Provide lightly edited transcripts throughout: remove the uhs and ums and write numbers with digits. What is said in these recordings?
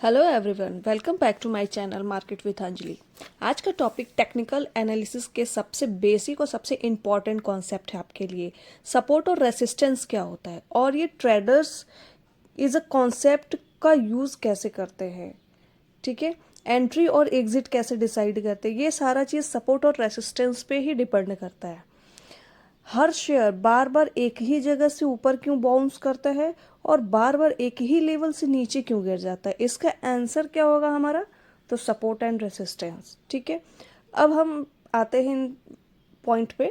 Hello everyone, welcome back to my channel market with Anjali. आज का topic technical analysis के सबसे बेसिक और सबसे इम्पॉर्टेंट कॉन्सेप्ट है आपके लिए। सपोर्ट और रेसिस्टेंस क्या होता है और ये ट्रेडर्स इज अ कॉन्सेप्ट का यूज़ कैसे करते हैं, ठीक है। एंट्री और एग्जिट कैसे डिसाइड करते हैं, ये सारा चीज़ सपोर्ट और रेसिस्टेंस पे ही डिपेंड करता है। हर शेयर बार बार एक ही जगह से ऊपर क्यों बाउंस करता है और बार बार एक ही लेवल से नीचे क्यों गिर जाता है, इसका आंसर क्या होगा हमारा? तो सपोर्ट एंड रेसिस्टेंस, ठीक है। अब हम आते हैं पॉइंट पे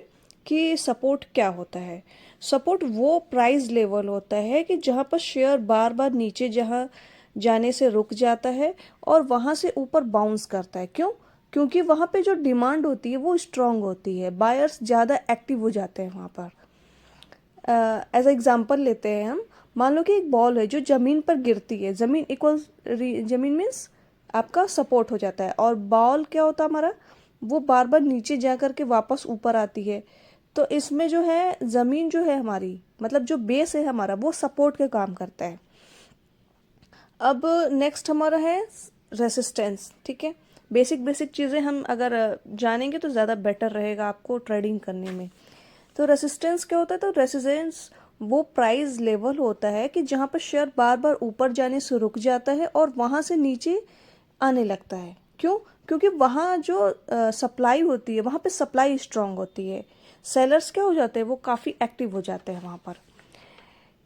कि सपोर्ट क्या होता है। सपोर्ट वो प्राइस लेवल होता है कि जहाँ पर शेयर बार बार नीचे जहाँ जाने से रुक जाता है और वहाँ से ऊपर बाउंस करता है। क्यों? क्योंकि वहाँ पे जो डिमांड होती है वो स्ट्रांग होती है, बायर्स ज़्यादा एक्टिव हो जाते हैं वहाँ पर। एज एग्जांपल लेते हैं हम, मान लो कि एक बॉल है जो ज़मीन पर गिरती है, ज़मीन इक्वल ज़मीन मीन्स आपका सपोर्ट हो जाता है, और बॉल क्या होता है हमारा, वो बार बार नीचे जा कर के वापस ऊपर आती है। तो इसमें जो है ज़मीन जो है हमारी, मतलब जो बेस है हमारा, वो सपोर्ट का काम करता है। अब नेक्स्ट हमारा है रेसिस्टेंस, ठीक है। बेसिक बेसिक चीज़ें हम अगर जानेंगे तो ज़्यादा बेटर रहेगा आपको ट्रेडिंग करने में। तो रेसिस्टेंस क्या होता है? तो रेसिस्टेंस वो प्राइस लेवल होता है कि जहाँ पर शेयर बार बार ऊपर जाने से रुक जाता है और वहाँ से नीचे आने लगता है। क्यों? क्योंकि वहाँ जो सप्लाई होती है, वहाँ पे सप्लाई स्ट्रांग होती है। सेलर्स क्या हो जाते हैं, वो काफ़ी एक्टिव हो जाते हैं वहाँ पर।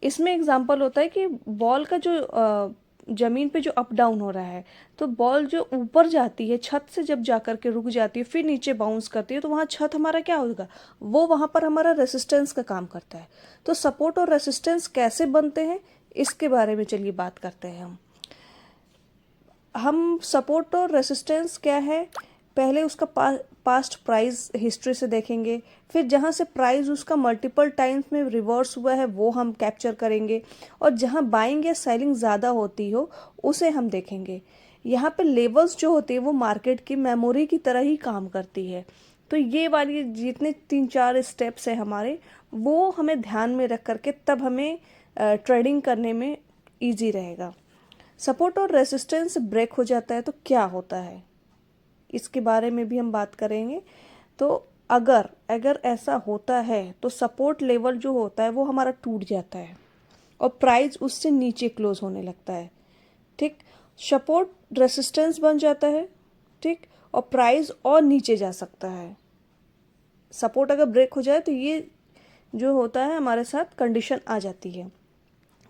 इसमें एग्जांपल होता है कि बॉल का जो ज़मीन पे जो अप डाउन हो रहा है, तो बॉल जो ऊपर जाती है छत से, जब जा कर के रुक जाती है फिर नीचे बाउंस करती है, तो वहाँ छत हमारा क्या होगा, वो वहाँ पर हमारा रेसिस्टेंस का काम करता है। तो सपोर्ट और रेसिस्टेंस कैसे बनते हैं, इसके बारे में चलिए बात करते हैं हम सपोर्ट और रेसिस्टेंस क्या है, पहले उसका पास्ट प्राइस हिस्ट्री से देखेंगे, फिर जहाँ से प्राइस उसका मल्टीपल टाइम्स में रिवर्स हुआ है वो हम कैप्चर करेंगे, और जहाँ बाइंग या सेलिंग ज़्यादा होती हो उसे हम देखेंगे। यहाँ पे लेवल्स जो होती है वो मार्केट की मेमोरी की तरह ही काम करती है। तो ये वाली जितने 3-4 स्टेप्स हैं हमारे, वो हमें ध्यान में रख करके तब हमें ट्रेडिंग करने में ईजी रहेगा। सपोर्ट और रेसिस्टेंस ब्रेक हो जाता है तो क्या होता है, इसके बारे में भी हम बात करेंगे। तो अगर अगर ऐसा होता है तो सपोर्ट लेवल जो होता है वो हमारा टूट जाता है और प्राइस उससे नीचे क्लोज होने लगता है, ठीक। सपोर्ट रेसिस्टेंस बन जाता है, ठीक, और प्राइस और नीचे जा सकता है। सपोर्ट अगर ब्रेक हो जाए तो ये जो होता है हमारे साथ कंडीशन आ जाती है।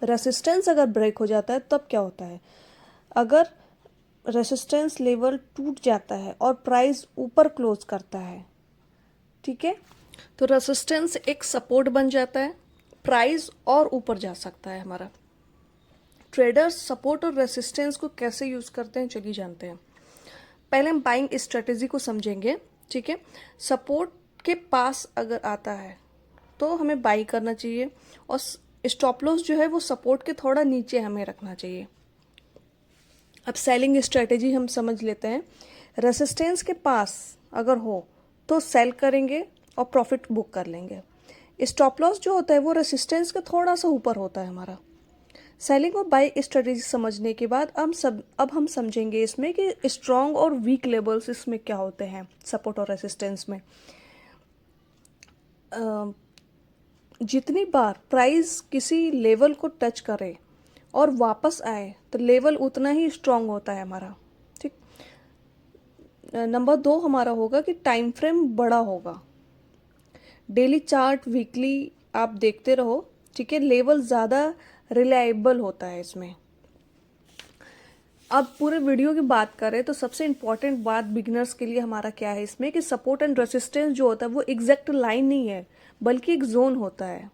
रेसिस्टेंस अगर ब्रेक हो जाता है तब क्या होता है, अगर रेसिस्टेंस लेवल टूट जाता है और प्राइस ऊपर क्लोज करता है, ठीक है, तो रेसिस्टेंस एक सपोर्ट बन जाता है, प्राइस और ऊपर जा सकता है हमारा। ट्रेडर्स सपोर्ट और रेसिस्टेंस को कैसे यूज़ करते हैं चलिए जानते हैं। पहले हम बाइंग स्ट्रेटेजी को समझेंगे, ठीक है। सपोर्ट के पास अगर आता है तो हमें बाई करना चाहिए, और स्टॉप लॉस जो है वो सपोर्ट के थोड़ा नीचे हमें रखना चाहिए। अब सेलिंग स्ट्रेटेजी हम समझ लेते हैं। रेसिस्टेंस के पास अगर हो तो सेल करेंगे और प्रॉफिट बुक कर लेंगे। स्टॉप लॉस जो होता है वो रेसिस्टेंस का थोड़ा सा ऊपर होता है हमारा। सेलिंग और बाई स्ट्रेटेजी समझने के बाद अब हम समझेंगे इसमें कि स्ट्रॉन्ग और वीक लेवल्स इसमें क्या होते हैं सपोर्ट और रेसिस्टेंस में। जितनी बार प्राइस किसी लेवल को टच करे और वापस आए तो लेवल उतना ही स्ट्रांग होता है हमारा, ठीक। नंबर 2 हमारा होगा कि टाइम फ्रेम बड़ा होगा। डेली चार्ट, वीकली आप देखते रहो, ठीक है, लेवल ज़्यादा रिलायबल होता है इसमें। अब पूरे वीडियो की बात करें तो सबसे इम्पॉर्टेंट बात बिगिनर्स के लिए हमारा क्या है इसमें, कि सपोर्ट एंड रेसिस्टेंस जो होता है वो एग्जैक्ट लाइन नहीं है बल्कि एक जोन होता है।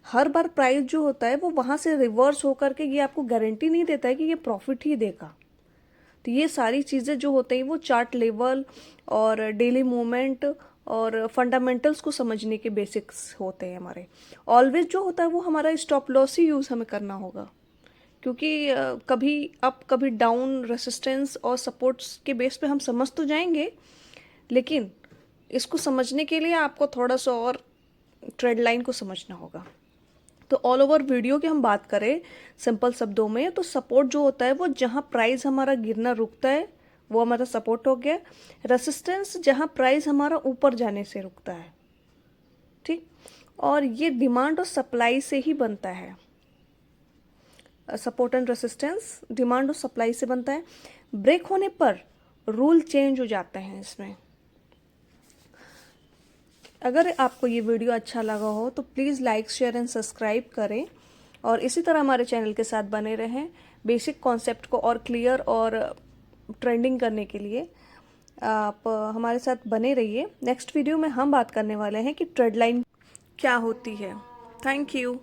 हर बार प्राइस जो होता है वो वहाँ से रिवर्स होकर के ये आपको गारंटी नहीं देता है कि ये प्रॉफिट ही देगा। तो ये सारी चीज़ें जो होते हैं वो चार्ट लेवल और डेली मूवमेंट और फंडामेंटल्स को समझने के बेसिक्स होते हैं हमारे। ऑलवेज जो होता है वो हमारा स्टॉप लॉस ही यूज़ हमें करना होगा, क्योंकि कभी अप कभी डाउन रेसिस्टेंस और सपोर्ट्स के बेस पे हम समझ तो जाएंगे, लेकिन इसको समझने के लिए आपको थोड़ा सा और ट्रेड लाइन को समझना होगा। तो ऑल ओवर वीडियो की हम बात करें सिंपल शब्दों में, तो सपोर्ट जो होता है वो जहाँ प्राइस हमारा गिरना रुकता है वो हमारा सपोर्ट हो गया। रेसिस्टेंस जहाँ प्राइस हमारा ऊपर जाने से रुकता है, ठीक। और ये डिमांड और सप्लाई से ही बनता है। सपोर्ट एंड रेसिस्टेंस डिमांड और सप्लाई से बनता है। ब्रेक होने पर रूल चेंज हो जाते हैं इसमें। अगर आपको ये वीडियो अच्छा लगा हो तो please like share and subscribe करें और इसी तरह हमारे चैनल के साथ बने रहें। बेसिक कॉन्सेप्ट को और क्लियर और ट्रेंडिंग करने के लिए आप हमारे साथ बने रहिए। नेक्स्ट वीडियो में हम बात करने वाले हैं कि ट्रेड लाइन क्या होती है। Thank you.